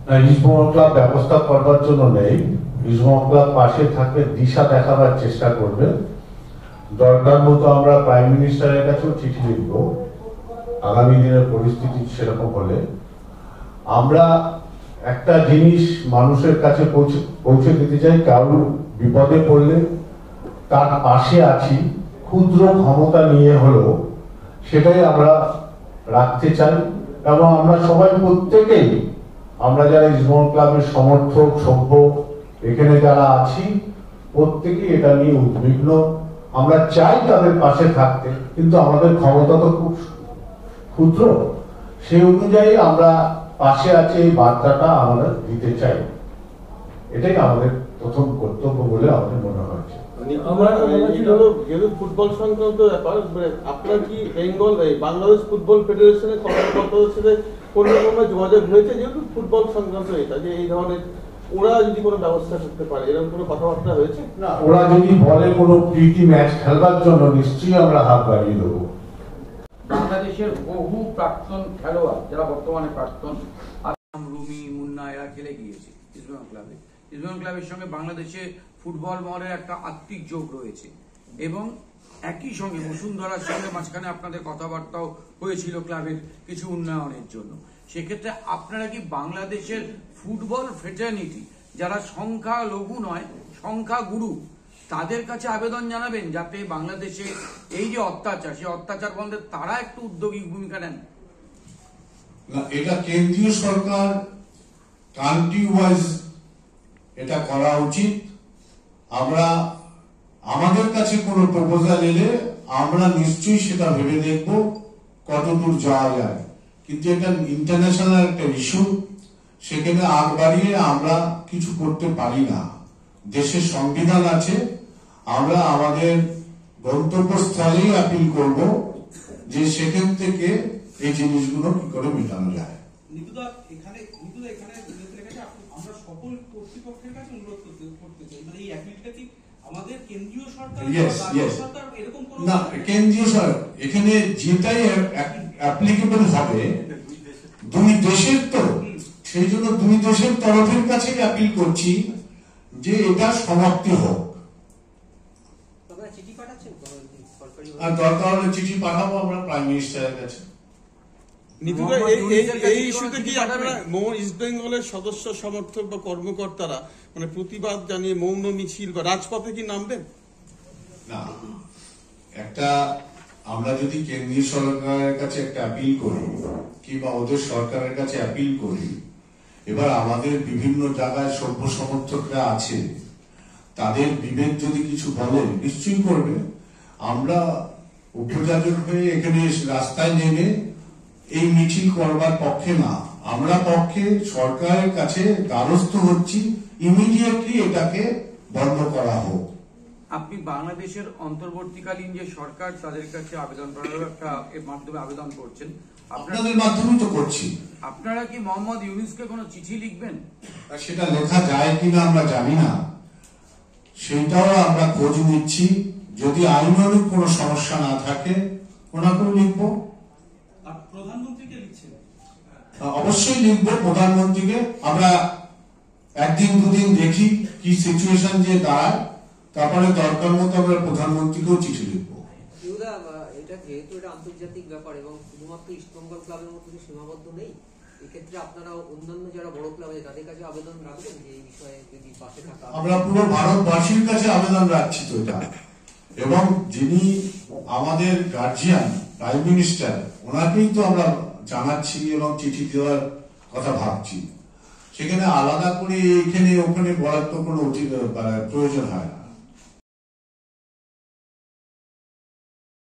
East Bengal club ব্যবস্থা করবার জন্য নেই। ইস্টবেঙ্গল ক্লাব পাশে থাকবে, দিশা দেখাবার চেষ্টা করবে। দরকার মতো আমরা প্রাইম মিনিস্টারের কাছেও চিঠি লিখব আগামী দিনের পরিস্থিতি সেরকম হলে। আমরা একটা জিনিস মানুষের কাছে পৌঁছে দিতে চাই, কারোর বিপদে পড়লে তার পাশে আছি, ক্ষুদ্র ক্ষমতা নিয়ে হলেও সেটাই আমরা রাখতে চাই। এবং আমরা সবাই প্রত্যেকেই, আমরা যারা ইস্টবেঙ্গল ক্লাবের সমর্থক সভ্য এখানে যারা আছি, প্রত্যেকেই এটা নিয়ে উদ্বিগ্ন। আমরা চাই তাদের পাশে থাকতে, কিন্তু আমাদের ক্ষমতা তো খুব ক্ষুদ্র। সেই অনুযায়ী আমরা পাশে আছে এই বার্তাটা আমরা দিতে চাই। এটাই আমাদের প্রথম কর্তব্য বলে আমাদের মনে হয়েছে। ফুটবল সংক্রান্ত ব্যাপার, আপনার কি বেঙ্গল বাংলাদেশ ফুটবল ফেডারেশনের কর্মকর্তাদের সাথে কোনো রকমের যোগাযোগ হয়েছে, যেহেতু ফুটবল সংক্রান্ত এটা, যে এই ধরনের ওরা যদি কোনো ব্যবস্থা করতে পারে, এরকম কোনো কথাবার্তা হয়েছে? না, ওরা যদি বলে কোনো প্রীতি ম্যাচ খেলবার জন্য, নিশ্চয়ই আমরা হাত বাড়িয়ে দেবো। বাংলাদেশের বহু প্রাক্তন খেলোয়াড় যারা বর্তমানে প্রাক্তন, রুমি, মুন্না, এরা খেলে গিয়েছে ইস্টবেঙ্গল ক্লাবে। ইস্টবেঙ্গল ক্লাবের সঙ্গে বাংলাদেশে ফুটবল মহলের একটা আত্মিক যোগ রয়েছে এবং একই সঙ্গে বসুন্ধরার সঙ্গে মাঝখানে আপনাদের কথাবার্তাও হয়েছিল ক্লাবের কিছু উন্নয়নের জন্য। সেক্ষেত্রে আপনারা কি বাংলাদেশের ফুটবল ফ্রেটার্নিটি, যারা সংখ্যা লঘু নয়, সংখ্যা গুরু, তাদের কাছে আবেদন জানাবেন যাতে বাংলাদেশে এই যে অত্যাচার, সেই অত্যাচার বন্ধে তারা একটু উদ্যোগী ভূমিকা নেন? না, এটা কেন্দ্রীয় সরকার কান্ট্রি ওয়াইজ এটা করা উচিত। আমরা আমাদের কাছে কোনো প্রপোজাল এলে আমরা নিশ্চয়ই সেটা ভেবে দেখব কতদূর যাওয়া যায়, কিন্তু এটা ইন্টারন্যাশনাল একটা ইস্যু, সেখানে আগ বাড়িয়ে আমরা কিছু করতে পারি না। দেশের সংবিধান আছে, আমরা আমাদের গন্তব্যস্থলেই আপিল করব যে সেখান থেকে এই জিনিসগুলো কি করে মেটানো যায়। আমরা সকল কর্তৃপক্ষের কাছে অনুরোধ করতে চাই, মানে এই অ্যাপিলটা কি আমাদের কেন্দ্রীয় সরকার, সরকার এরকম কোনো না, কেন্দ্রীয় সরকার এখানে যেটাই অ্যাপ্লিকেবল হবে দুই দেশের, তো সেই জন্য দুই দেশের তরফের কাছে আপিল করছি যে এটা সমাপ্তি হোক। আর দরকার হলে চিঠি পাঠাবো আমরা প্রাইম মিনিস্টারের কাছে। এই ইস্যুতে কি আপনারা ইস্ট বেঙ্গলের সদস্য সমর্থক বা কর্মকর্তারা মানে প্রতিবাদ জানিয়ে মৌন মিছিল বা রাজপথে কি নামবেন? না, একটা আমরা যদি কেন্দ্রীয় সরকারের কাছে একটা আপিল করি কিংবা ওদের সরকারের কাছে আপিল করি, এবার আমাদের বিভিন্ন জায়গায় সভ্য সমর্থকরা আছে, তাদের বিবেক যদি কিছু বলে নিশ্চয়ই করবে। আমরা উপযাচক হয়ে এখানে রাস্তায় নেমে এই মিছিল করবার পক্ষে না, আমরা পক্ষে সরকারের কাছে দ্বারস্থ হচ্ছি ইমিডিয়েটলি এটাকে বন্ধ করা হোক। আপনি বাংলাদেশের অন্তর্বর্তীকালীন যে সরকার, তাদের কাছে আবেদন করার একটা মাধ্যমে আবেদন করছেন, আপনাদের মাধ্যমে তো করছি। আপনারা কি মোহাম্মদ ইউনূসকে কোনো চিঠি লিখবেন? সেটা লেখা যায় কিনা আমরা জানি না, সেটাও আমরা খোঁজ নিচ্ছি। যদি আইনানুগ কোনো সমস্যা না থাকে ওনাকেও লিখবো। প্রধানমন্ত্রীকে লিখছেন? অবশ্যই লিখবো প্রধানমন্ত্রীকে। আমরা একদিন দুদিন দেখি কি সিচুয়েশন যে দাঁড়ায়, তারপরে দরকার মতো আমরা প্রধানমন্ত্রীকেও চিঠি লিখবো। এটা যেহেতু এটা আন্তর্জাতিক ব্যাপার এবং শুধুমাত্র ইস্টবেঙ্গল ক্লাবের মধ্যে সীমাবদ্ধ নেই, এক্ষেত্রে আপনারা অন্যান্য যারা বড় ক্লাব আছে তাদের কাছে আবেদন রাখবেন যে এই বিষয়ে যদি পাশে থাকা। আমরা পুরো ভারতবাসীর কাছে আবেদন রাখছি তো এটা, এবং যিনি আমাদের গার্জিয়ান প্রাইম মিনিস্টার, ওনাকেই তো আমরা জানাচ্ছি এবং চিঠি দেওয়ার কথা ভাবছি। সেখানে আলাদা করে এখানে ওখানে বলার তো কোনো প্রয়োজন হয় না।